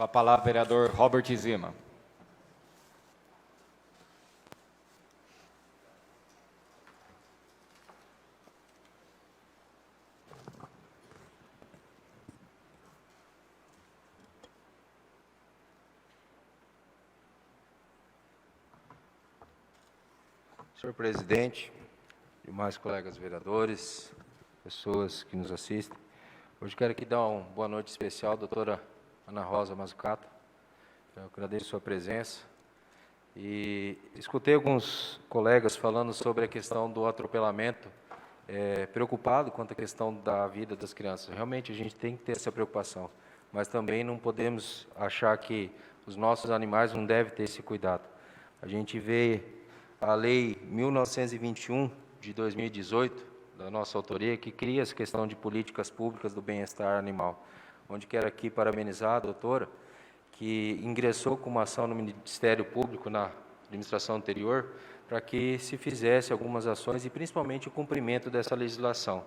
Com a palavra, vereador Robert Zima. Senhor presidente, demais colegas vereadores, pessoas que nos assistem, hoje quero aqui dar uma boa noite especial à doutora Ana Rosa Mazzucato. Eu agradeço a sua presença e escutei alguns colegas falando sobre a questão do atropelamento, preocupado quanto à questão da vida das crianças. Realmente a gente tem que ter essa preocupação, mas também não podemos achar que os nossos animais não devem ter esse cuidado. A gente vê a Lei 1921, de 2018, da nossa autoria, que cria essa questão de políticas públicas do bem-estar animal, onde quero aqui parabenizar a doutora, que ingressou com uma ação no Ministério Público, na administração anterior, para que se fizesse algumas ações e principalmente o cumprimento dessa legislação.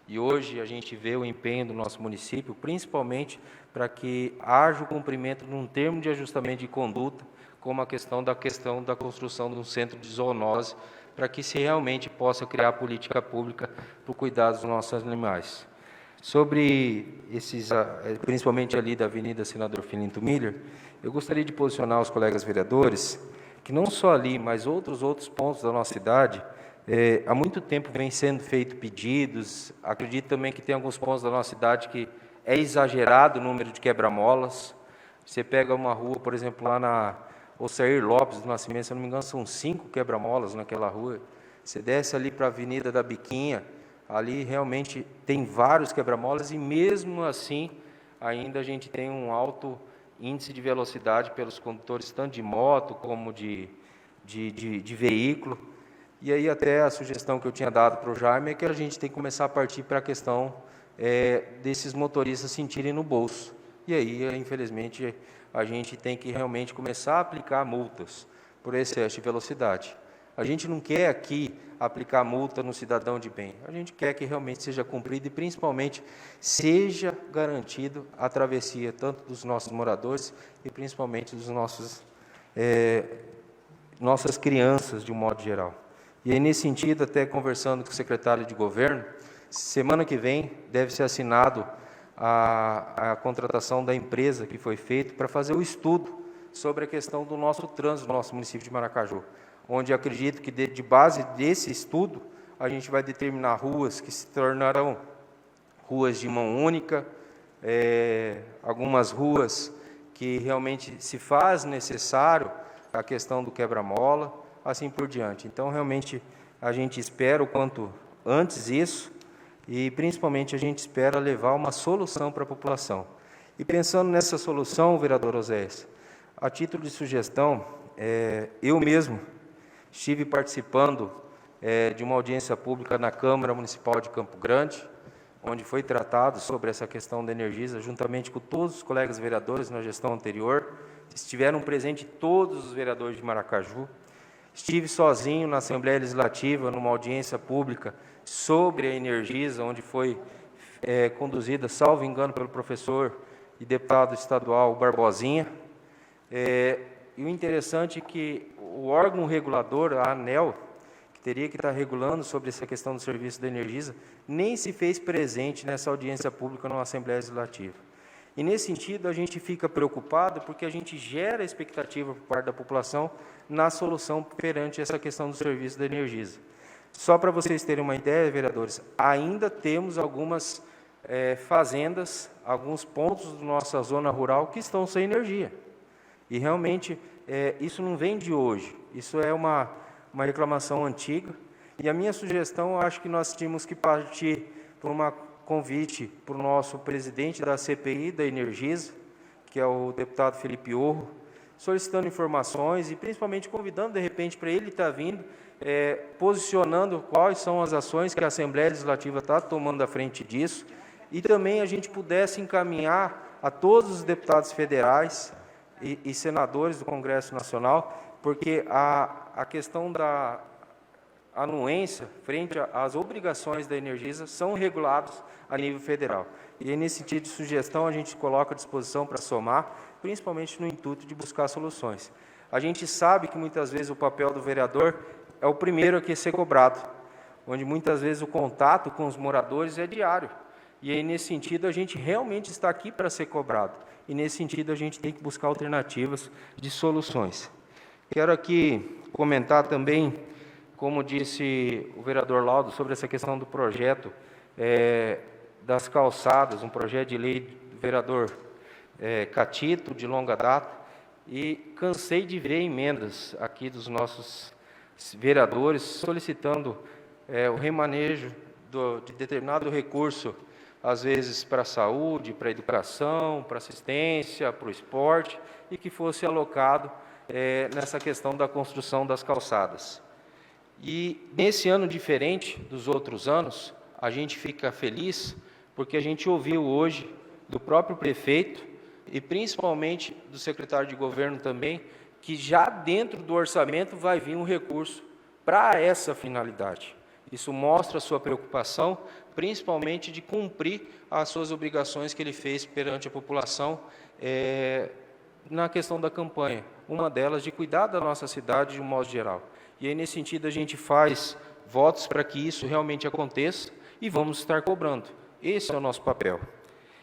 E hoje a gente vê o empenho do nosso município, principalmente para que haja o cumprimento de um termo de ajustamento de conduta, como a questão da construção de um centro de zoonose, para que se realmente possa criar política pública para o cuidado dos nossos animais. Sobre esses, principalmente ali da Avenida Senador Filinto Miller, eu gostaria de posicionar os colegas vereadores que não só ali, mas outros pontos da nossa cidade, há muito tempo vem sendo feito pedidos. Acredito também que tem alguns pontos da nossa cidade que é exagerado o número de quebra-molas. Você pega uma rua, por exemplo, lá na Osair Lopes do Nascimento, se eu não me engano, são 5 quebra-molas naquela rua. Você desce ali para a Avenida da Biquinha, ali realmente tem vários quebra-molas e mesmo assim ainda a gente tem um alto índice de velocidade pelos condutores, tanto de moto como de veículo. E aí até a sugestão que eu tinha dado para o Jaime é que a gente tem que começar a partir para a questão desses motoristas sentirem no bolso. E aí, infelizmente, a gente tem que realmente começar a aplicar multas por excesso de velocidade. A gente não quer aqui aplicar multa no cidadão de bem, a gente quer que realmente seja cumprido e, principalmente, seja garantido a travessia tanto dos nossos moradores e, principalmente, dos nossas crianças, de um modo geral. E aí, nesse sentido, até conversando com o secretário de Governo, semana que vem deve ser assinado a contratação da empresa que foi feita para fazer o estudo sobre a questão do nosso trânsito no nosso município de Maracaju, onde acredito que de base desse estudo a gente vai determinar ruas que se tornarão ruas de mão única, algumas ruas que realmente se faz necessário a questão do quebra-mola, assim por diante. Então, realmente, a gente espera o quanto antes isso, e, principalmente, a gente espera levar uma solução para a população. E, pensando nessa solução, vereador Oséias, a título de sugestão, eu mesmo estive participando de uma audiência pública na Câmara Municipal de Campo Grande, onde foi tratado sobre essa questão da Energisa, juntamente com todos os colegas vereadores na gestão anterior. Estiveram presentes todos os vereadores de Maracaju. Estive sozinho na Assembleia Legislativa, numa audiência pública sobre a Energisa, onde foi conduzida, salvo engano, pelo professor e deputado estadual Barbosinha. E o interessante é que o órgão regulador, a ANEEL, que teria que estar regulando sobre essa questão do serviço da Energisa, nem se fez presente nessa audiência pública na Assembleia Legislativa. E, nesse sentido, a gente fica preocupado porque a gente gera expectativa por parte da população na solução perante essa questão do serviço da Energisa. Só para vocês terem uma ideia, vereadores, ainda temos algumas fazendas, alguns pontos da nossa zona rural que estão sem energia. E, realmente, isso não vem de hoje, isso é uma reclamação antiga. E a minha sugestão, eu acho que nós tínhamos que partir por uma convite para o nosso presidente da CPI da Energisa, que é o deputado Felipe Orro, solicitando informações e principalmente convidando, de repente, para ele estar vindo, posicionando quais são as ações que a Assembleia Legislativa está tomando à frente disso, e também a gente pudesse encaminhar a todos os deputados federais e senadores do Congresso Nacional, porque a questão da anuência frente às obrigações da Energisa são regulados a nível federal. E aí, nesse sentido de sugestão, a gente coloca à disposição para somar, principalmente no intuito de buscar soluções. A gente sabe que muitas vezes o papel do vereador é o primeiro a ser cobrado, onde muitas vezes o contato com os moradores é diário. E aí, nesse sentido, a gente realmente está aqui para ser cobrado. E, nesse sentido, a gente tem que buscar alternativas de soluções. Quero aqui comentar também, como disse o vereador Laudo, sobre essa questão do projeto das calçadas, um projeto de lei do vereador Catito, de longa data, e cansei de ver emendas aqui dos nossos vereadores solicitando o remanejo de determinado recurso, às vezes para a saúde, para a educação, para a assistência, para o esporte, e que fosse alocado nessa questão da construção das calçadas. E nesse ano diferente dos outros anos, a gente fica feliz porque a gente ouviu hoje do próprio prefeito e principalmente do secretário de governo também, que já dentro do orçamento vai vir um recurso para essa finalidade. Isso mostra a sua preocupação, principalmente de cumprir as suas obrigações que ele fez perante a população na questão da campanha. Uma delas de cuidar da nossa cidade de um modo geral. E aí, nesse sentido, a gente faz votos para que isso realmente aconteça e vamos estar cobrando. Esse é o nosso papel.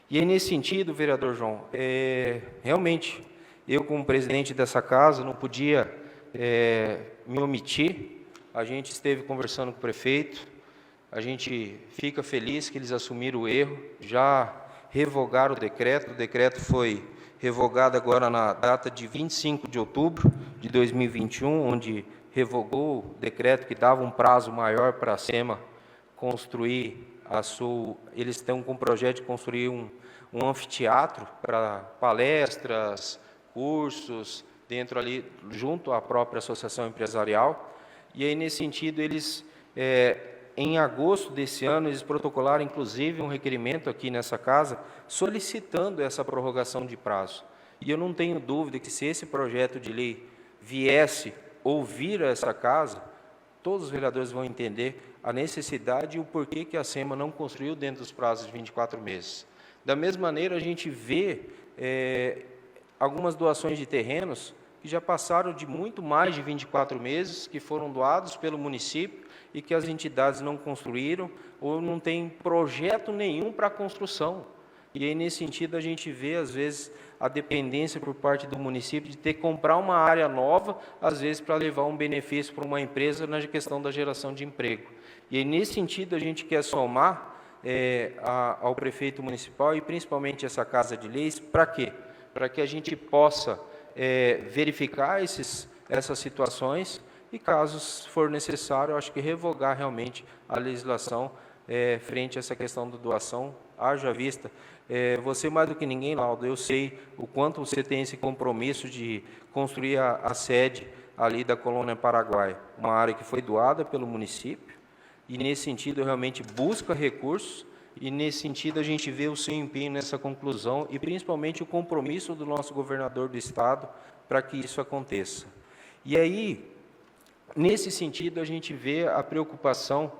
E aí, nesse sentido, vereador João, realmente, eu como presidente dessa casa não podia me omitir. A gente esteve conversando com o prefeito, a gente fica feliz que eles assumiram o erro, já revogaram o decreto foi revogado agora na data de 25 de outubro de 2021, onde revogou o decreto que dava um prazo maior para a SEMA construir eles estão com o projeto de construir um anfiteatro para palestras, cursos, dentro ali, junto à própria associação empresarial. E aí, nesse sentido, eles, em agosto desse ano, eles protocolaram, inclusive, um requerimento aqui nessa casa, solicitando essa prorrogação de prazo. E eu não tenho dúvida que, se esse projeto de lei viesse ouvir a essa casa, todos os vereadores vão entender a necessidade e o porquê que a SEMA não construiu dentro dos prazos de 24 meses. Da mesma maneira, a gente vê algumas doações de terrenos que já passaram de muito mais de 24 meses, que foram doados pelo município e que as entidades não construíram ou não tem projeto nenhum para a construção. E aí, nesse sentido, a gente vê, às vezes, a dependência por parte do município de ter que comprar uma área nova, às vezes, para levar um benefício para uma empresa na questão da geração de emprego. E aí, nesse sentido, a gente quer somar ao prefeito municipal e, principalmente, essa Casa de Leis, para quê? Para que a gente possa verificar essas situações e, caso for necessário, acho que revogar realmente a legislação frente a essa questão da doação. Haja vista, você mais do que ninguém, Laudo, eu sei o quanto você tem esse compromisso de construir a sede ali da Colônia Paraguai, uma área que foi doada pelo município, e nesse sentido realmente busca recursos, e nesse sentido a gente vê o seu empenho nessa conclusão, e principalmente o compromisso do nosso governador do estado para que isso aconteça. E aí, nesse sentido, a gente vê a preocupação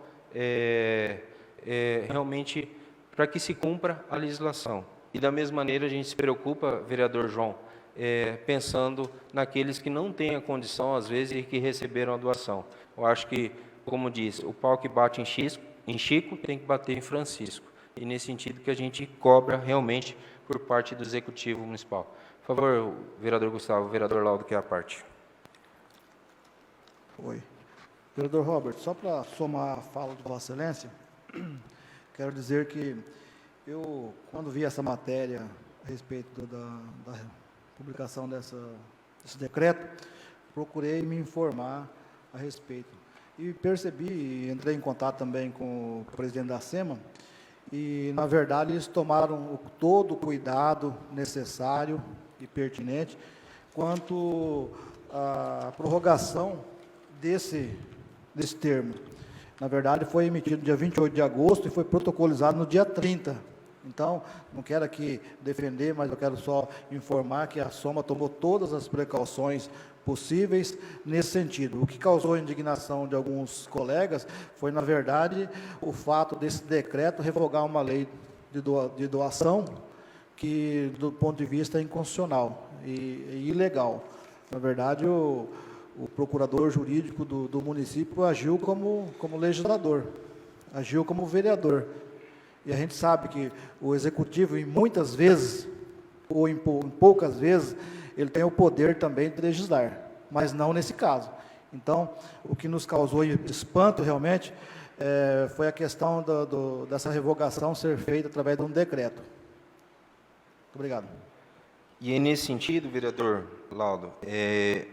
realmente para que se cumpra a legislação. E da mesma maneira a gente se preocupa, vereador João, pensando naqueles que não têm a condição, às vezes, e que receberam a doação. Eu acho que, como diz, o pau que bate em Chico tem que bater em Francisco. E nesse sentido que a gente cobra realmente por parte do Executivo Municipal. Por favor, vereador Gustavo, vereador Laudo, que é a parte. Oi. Vereador Robert, só para somar a fala de Vossa Excelência, quero dizer que eu, quando vi essa matéria a respeito da publicação desse decreto, procurei me informar a respeito. E percebi, entrei em contato também com o presidente da SEMA, e, na verdade, eles tomaram todo o cuidado necessário e pertinente quanto à prorrogação desse termo. Na verdade, foi emitido no dia 28 de agosto e foi protocolizado no dia 30. Então, não quero aqui defender, mas eu quero só informar que a SOMA tomou todas as precauções possíveis nesse sentido. O que causou indignação de alguns colegas foi, na verdade, o fato desse decreto revogar uma lei de doação que, do ponto de vista, é inconstitucional e ilegal. Na verdade, o procurador jurídico do município agiu como legislador, agiu como vereador. E a gente sabe que o executivo, em muitas vezes, ou em poucas vezes, ele tem o poder também de legislar, mas não nesse caso. Então, o que nos causou espanto, realmente, foi a questão dessa revogação ser feita através de um decreto. Muito obrigado. E é nesse sentido, vereador Laudo,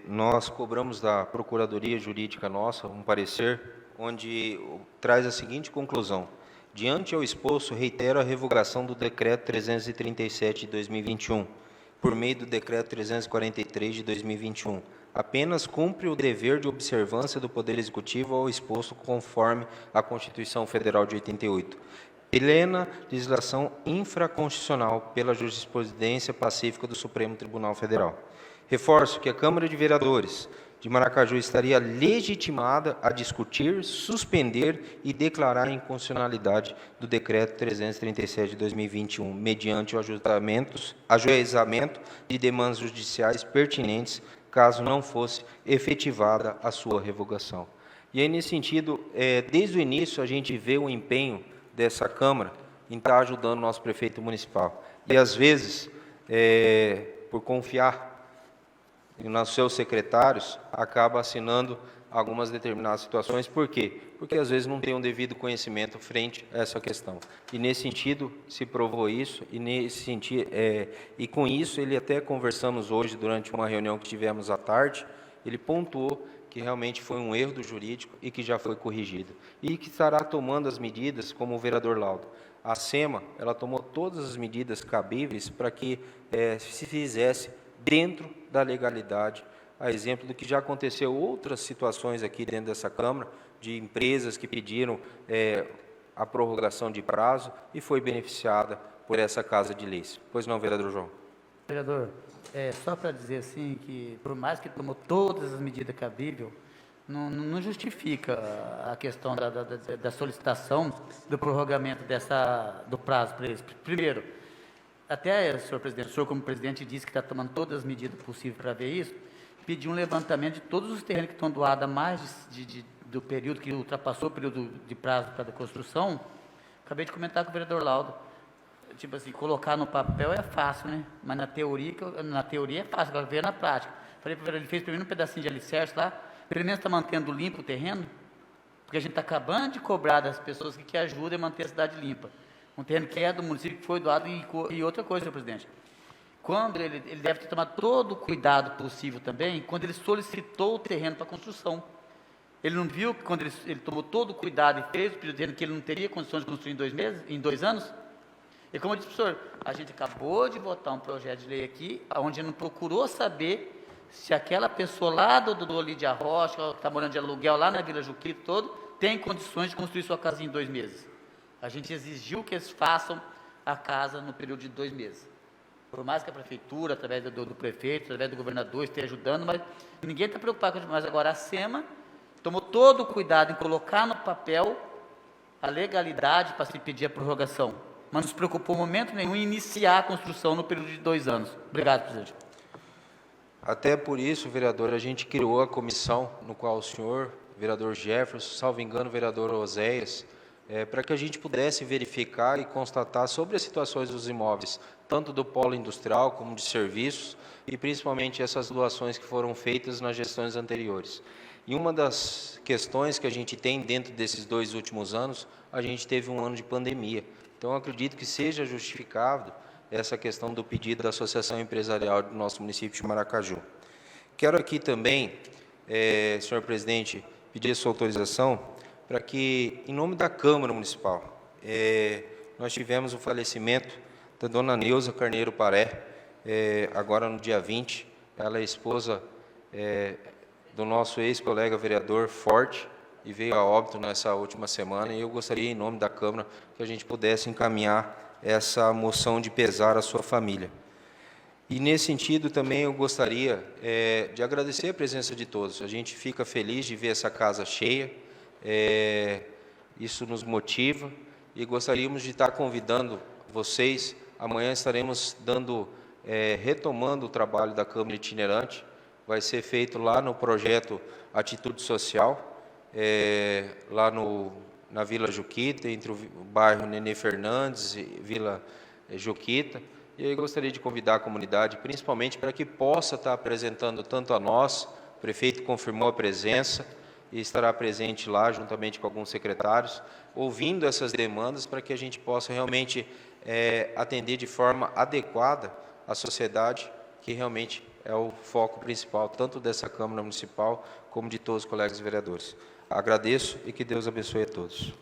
nós cobramos da Procuradoria Jurídica nossa um parecer onde traz a seguinte conclusão: diante ao exposto, reitero a revogação do Decreto 337 de 2021, por meio do Decreto 343 de 2021. Apenas cumpre o dever de observância do Poder Executivo ao exposto conforme a Constituição Federal de 88. Plena legislação infraconstitucional pela jurisprudência pacífica do Supremo Tribunal Federal. Reforço que a Câmara de Vereadores de Maracaju estaria legitimada a discutir, suspender e declarar a inconstitucionalidade do Decreto 337 de 2021, mediante o ajuizamento de demandas judiciais pertinentes, caso não fosse efetivada a sua revogação. E aí, nesse sentido, desde o início, a gente vê o empenho dessa Câmara em estar ajudando o nosso prefeito municipal. E, às vezes, por confiar nos seus secretários, acaba assinando algumas determinadas situações. Por quê? Porque, às vezes, não tem um devido conhecimento frente a essa questão. E, nesse sentido, se provou isso, e, nesse sentido, e com isso, ele até conversamos hoje, durante uma reunião que tivemos à tarde, ele pontuou que realmente foi um erro do jurídico e que já foi corrigido. E que estará tomando as medidas, como o vereador Laudo. A SEMA, ela tomou todas as medidas cabíveis para que se fizesse dentro da legalidade, a exemplo do que já aconteceu outras situações aqui dentro dessa Câmara, de empresas que pediram a prorrogação de prazo e foi beneficiada por essa Casa de Leis. Pois não, vereador João? Vereador, só para dizer assim, que por mais que tomou todas as medidas cabíveis, não justifica a questão da solicitação do prorrogamento do prazo para eles. Primeiro, até, senhor presidente, o senhor como presidente disse que está tomando todas as medidas possíveis para ver isso, pediu um levantamento de todos os terrenos que estão doados a mais do período que ultrapassou o período de prazo para a construção. Acabei de comentar com o vereador Laudo. Tipo assim, colocar no papel é fácil, né? Mas na teoria é fácil, agora ver na prática. Falei para o vereador, ele fez pelo menos um pedacinho de alicerce lá, pelo menos está mantendo limpo o terreno, porque a gente está acabando de cobrar das pessoas que ajudam a manter a cidade limpa. Um terreno que é do município, que foi doado, e outra coisa, senhor presidente. Quando ele deve ter tomado todo o cuidado possível também, quando ele solicitou o terreno para construção. Ele não viu que quando ele tomou todo o cuidado e fez o pedido dizendo que ele não teria condições de construir em 2 anos? E como eu disse, professor, a gente acabou de votar um projeto de lei aqui, onde não procurou saber se aquela pessoa lá do Olídia Rocha, que está morando de aluguel lá na Vila Juquito, tem condições de construir sua casa em 2 meses. A gente exigiu que eles façam a casa no período de 2 meses. Por mais que a prefeitura, através do prefeito, através do governador, esteja ajudando, mas ninguém está preocupado com isso. Mas agora a SEMA tomou todo o cuidado em colocar no papel a legalidade para se pedir a prorrogação. Mas não se preocupou em momento nenhum em iniciar a construção no período de 2 anos. Obrigado, presidente. Até por isso, vereador, a gente criou a comissão no qual o senhor, vereador Jefferson, salvo engano, vereador Oséias, para que a gente pudesse verificar e constatar sobre as situações dos imóveis, tanto do polo industrial como de serviços, e principalmente essas doações que foram feitas nas gestões anteriores. E uma das questões que a gente tem dentro desses 2 últimos anos, a gente teve um ano de pandemia. Então, eu acredito que seja justificado essa questão do pedido da Associação Empresarial do nosso município de Maracaju. Quero aqui também, senhor presidente, pedir a sua autorização para que, em nome da Câmara Municipal, nós tivemos o falecimento da dona Neuza Carneiro Paré, agora no dia 20, ela é esposa do nosso ex-colega vereador Forte, e veio a óbito nessa última semana, e eu gostaria, em nome da Câmara, que a gente pudesse encaminhar essa moção de pesar à sua família. E, nesse sentido, também eu gostaria de agradecer a presença de todos. A gente fica feliz de ver essa casa cheia, isso nos motiva, e gostaríamos de estar convidando vocês. Amanhã estaremos retomando o trabalho da Câmara Itinerante. Vai ser feito lá no projeto Atitude Social, lá na Vila Juquita, entre o bairro Nenê Fernandes e Vila Juquita. E aí gostaria de convidar a comunidade, principalmente para que possa estar apresentando tanto a nós, o prefeito confirmou a presença e estará presente lá, juntamente com alguns secretários, ouvindo essas demandas para que a gente possa realmente atender de forma adequada a sociedade, que realmente é o foco principal, tanto dessa Câmara Municipal, como de todos os colegas vereadores. Agradeço e que Deus abençoe a todos.